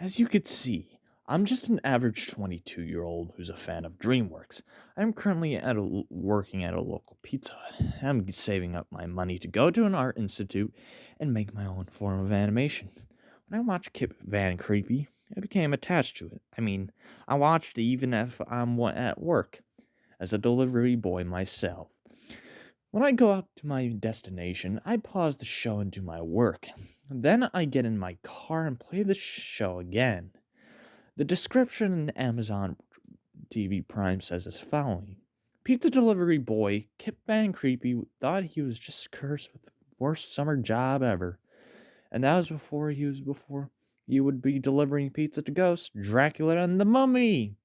As you could see, I'm just an average 22-year-old who's a fan of DreamWorks. I'm currently working at a local Pizza Hut. I'm saving up my money to go to an art institute and make my own form of animation. When I watched Kip Van Creepy, I became attached to it. I watched it even if I'm at work, as a delivery boy myself. When I go up to my destination, I pause the show and do my work. Then I get in my car and play the show again. The description in Amazon TV Prime says as following: Pizza delivery boy Kip Van Creepy thought he was just cursed with the worst summer job ever. And that was before he would be delivering pizza to ghosts, Dracula, and the Mummy.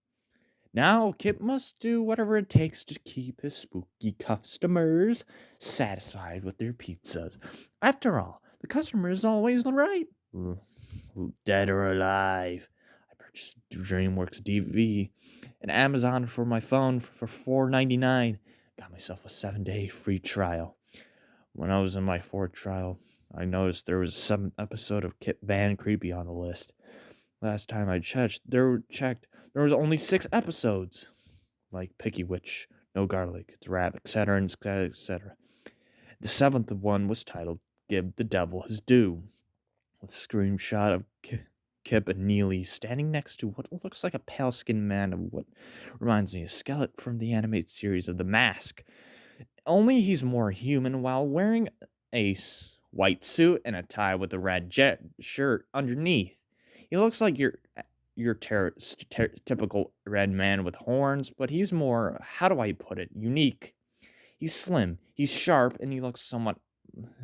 Now Kip must do whatever it takes to keep his spooky customers satisfied with their pizzas. After all, the customer is always right. Dead or alive. I purchased DreamWorks DV and Amazon for my phone for $4.99. Got myself a 7-day free trial. When I was in my fourth trial, I noticed there was a 7th episode of Kip Van Creepy on the list. Last time I checked, there was only 6 episodes, like Picky Witch, No Garlic, It's Rap, etc., etc. The 7th one was titled Give the Devil His Due, with a screenshot of Kip and Neely standing next to what looks like a pale-skinned man of what reminds me of Skeleton from the animated series of The Mask. Only he's more human while wearing a white suit and a tie with a red shirt underneath. He looks like your typical red man with horns, but he's more, how do I put it, unique. He's slim, he's sharp, and he looks somewhat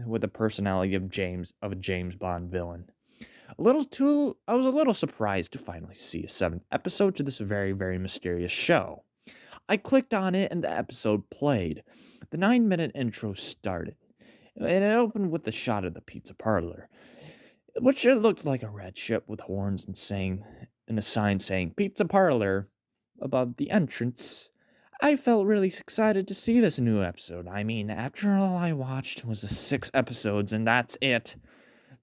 with the personality of a James Bond villain. I was a little surprised to finally see a 7th episode to this very, very mysterious show. I clicked on it and the episode played. The 9-minute intro started, and it opened with the shot of the pizza parlor, which it looked like a red ship with horns and a sign saying Pizza Parlor above the entrance. I felt really excited to see this new episode. After all I watched was the 6 episodes, and that's it.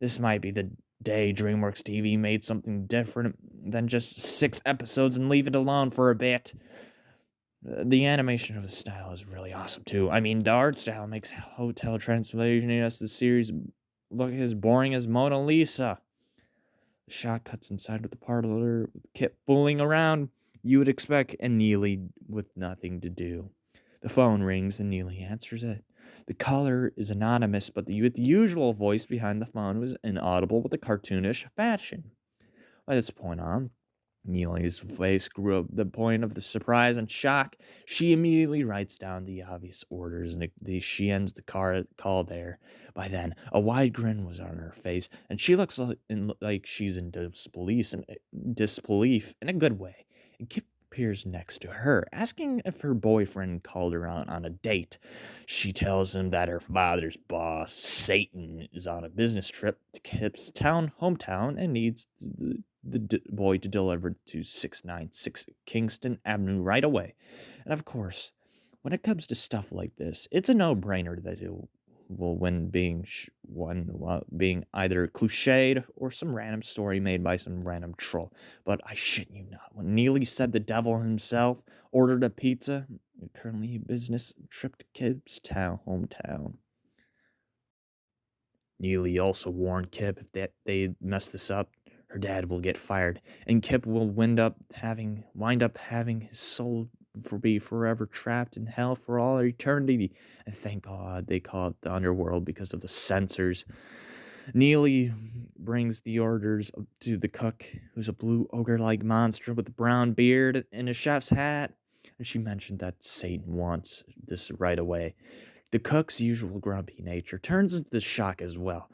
This might be the day DreamWorks TV made something different than just 6 episodes and leave it alone for a bit. The animation of the style is really awesome, too. The art style makes Hotel Transylvania as the series look as boring as Mona Lisa. The shot cuts inside of the parlor with Kip fooling around. You would expect a Neely with nothing to do. The phone rings and Neely answers it. The caller is anonymous, but the usual voice behind the phone was inaudible with a cartoonish fashion. By this point on, Neely's face grew up the point of the surprise and shock. She immediately writes down the obvious orders, and she ends the call there. By then, a wide grin was on her face, and she looks like she's in disbelief in a good way. And Kip appears next to her, asking if her boyfriend called her out on a date. She tells him that her father's boss, Satan, is on a business trip to Kip's hometown and needs the boy to deliver to 696 Kingston Avenue right away. And of course, when it comes to stuff like this, it's a no-brainer that it will win being either cliched or some random story made by some random troll. But I shit you not, when Neely said the devil himself ordered a pizza, currently a business trip to Kip's hometown. Neely also warned Kip if they mess this up, her dad will get fired, and Kip will wind up having his soul be forever trapped in hell for all eternity. And thank God they call it the underworld because of the censors. Neely brings the orders to the cook, who's a blue ogre-like monster with a brown beard and a chef's hat. And she mentioned that Satan wants this right away. The cook's usual grumpy nature turns into shock as well.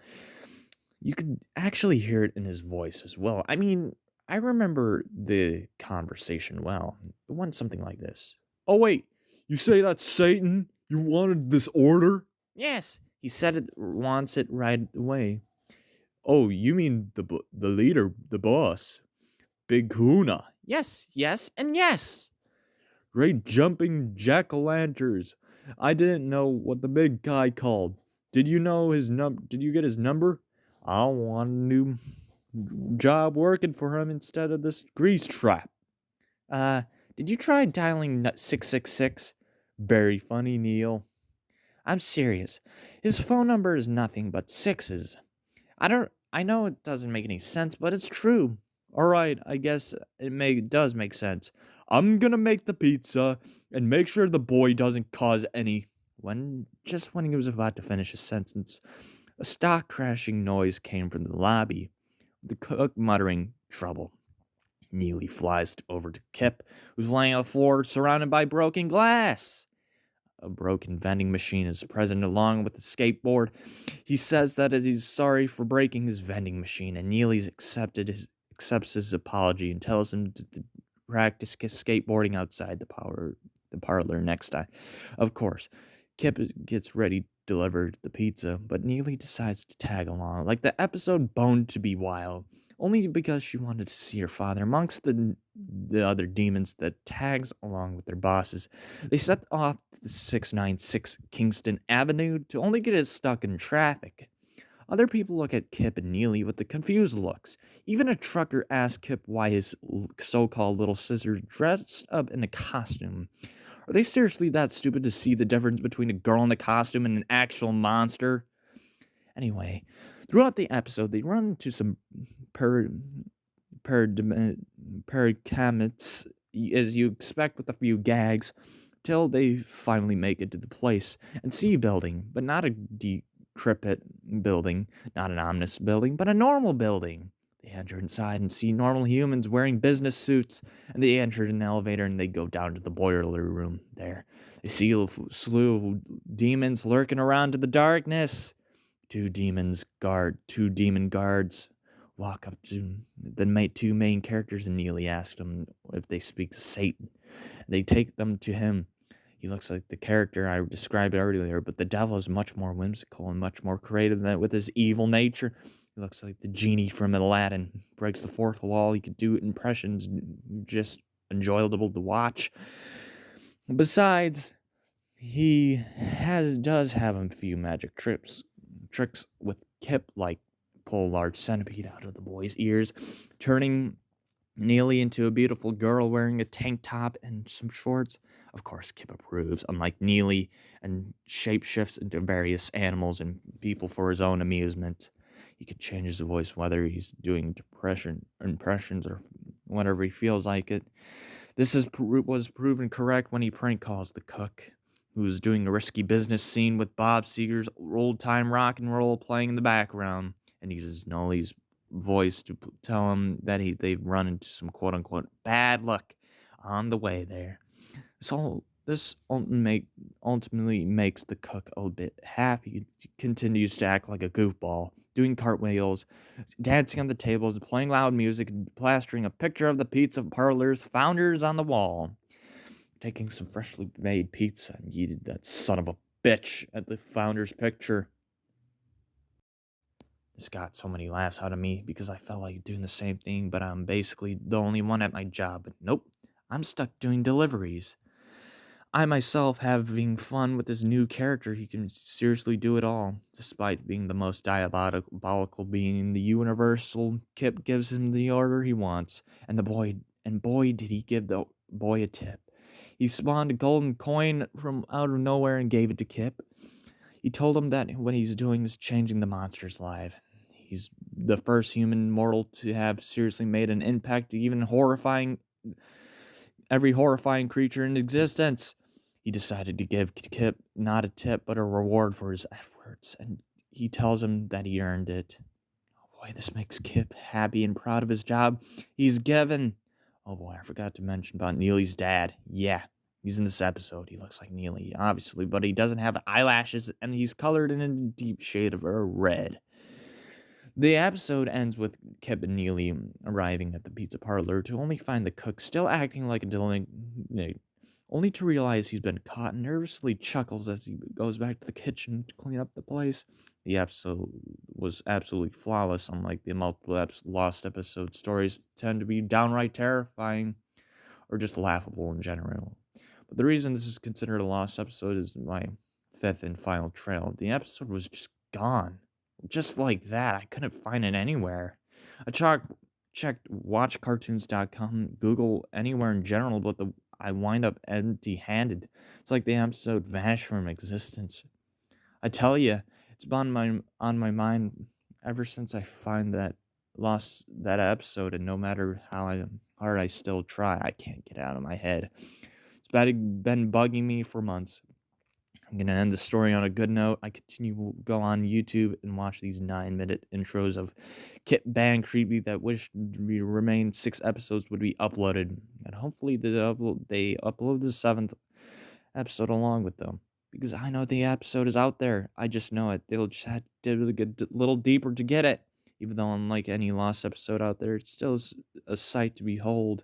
You could actually hear it in his voice as well. I remember the conversation well. It went something like this. Oh, wait, you say that's Satan? You wanted this order? Yes, he said it wants it right away. Oh, you mean the leader, the boss? Big Kahuna. Yes, and yes. Great jumping jack-o'-lanterns. I didn't know what the big guy called. Did you know his Did you get his number? I want to job working for him instead of this grease trap. Uh, did you try dialing 666? Very funny, Neil. I'm serious. His phone number is nothing but sixes. I know it doesn't make any sense, but it's true. Alright, I guess does make sense. I'm gonna make the pizza and make sure the boy doesn't cause any. When he was about to finish his sentence, a stock crashing noise came from the lobby. The cook muttering, "Trouble." Neely flies over to Kip, who's laying on the floor surrounded by broken glass. A broken vending machine is present along with the skateboard. He says that he's sorry for breaking his vending machine, and Neely's accepts his apology and tells him to practice skateboarding outside the parlor next time. Of course, Kip gets ready to deliver the pizza, but Neely decides to tag along, like the episode Boned to Be Wild, only because she wanted to see her father amongst the other demons that tags along with their bosses. They set off the 696 Kingston Avenue to only get it stuck in traffic. Other people look at Kip and Neely with the confused looks. Even a trucker asks Kip why his so-called little sister dressed up in a costume. Are they seriously that stupid to see the difference between a girl in a costume and an actual monster? Anyway, throughout the episode, they run into some predicaments, as you expect with a few gags, till they finally make it to the place and see a building, but not a decrepit building, not an ominous building, but a normal building. They enter inside and see normal humans wearing business suits, and they enter an elevator and they go down to the boiler room there. They see a slew of demons lurking around in the darkness. Two demon guards walk up to the two main characters and Neely asks them if they speak to Satan. They take them to him. He looks like the character I described earlier, but the devil is much more whimsical and much more creative than with his evil nature. He looks like the genie from Aladdin. Breaks the fourth wall. He could do impressions, just enjoyable to watch. Besides, does have a few magic tricks with Kip, like pull a large centipede out of the boy's ears, turning Neely into a beautiful girl wearing a tank top and some shorts. Of course, Kip approves, unlike Neely, and shapeshifts into various animals and people for his own amusement. He could change his voice whether he's doing impressions or whenever he feels like it. Was proven correct when he prank calls the cook, who was doing a risky business scene with Bob Seger's old-time rock and roll playing in the background, and uses Nolly's voice to tell him that they've run into some quote-unquote bad luck on the way there. So this ultimately makes the cook a bit happy. He continues to act like a goofball, doing cartwheels, dancing on the tables, playing loud music, and plastering a picture of the pizza parlor's founders on the wall. Taking some freshly made pizza and yeeted that son of a bitch at the founder's picture. This got so many laughs out of me because I felt like doing the same thing, but I'm basically the only one at my job. But nope, I'm stuck doing deliveries. I myself having fun with this new character. He can seriously do it all, despite being the most diabolical being in the universal. Kip gives him the order he wants, and boy did he give the boy a tip. He spawned a golden coin from out of nowhere and gave it to Kip. He told him that what he's doing is changing the monster's life. He's the first human mortal to have seriously made an impact, even every horrifying creature in existence. He decided to give Kip not a tip, but a reward for his efforts, and he tells him that he earned it. Oh boy, this makes Kip happy and proud of his job he's given. Oh boy, I forgot to mention about Neely's dad. Yeah, he's in this episode. He looks like Neely, obviously, but he doesn't have eyelashes, and he's colored in a deep shade of red. The episode ends with Kip and Neely arriving at the pizza parlor to only find the cook still acting like a delinquent, only to realize he's been caught and nervously chuckles as he goes back to the kitchen to clean up the place. The episode was absolutely flawless, unlike the multiple lost episode stories that tend to be downright terrifying or just laughable in general. But the reason this is considered a lost episode is my fifth and final trail. The episode was just gone. Just like that, I couldn't find it anywhere. I checked watchcartoons.com, Google, anywhere in general, but I wind up empty-handed. It's like the episode vanished from existence. I tell you, it's been on my mind ever since I find that lost that episode, and no matter how hard I still try, I can't get it out of my head. It's been bugging me for months. I'm gonna end the story on a good note. I continue to go on YouTube and watch these 9-minute intros of Kit Band Creepy that wish we remain 6 episodes would be uploaded, and hopefully they upload the 7th episode along with them, because I know the episode is out there. I just know it. They'll just have to dig a little deeper to get it. Even though unlike any lost episode out there, it's still a sight to behold.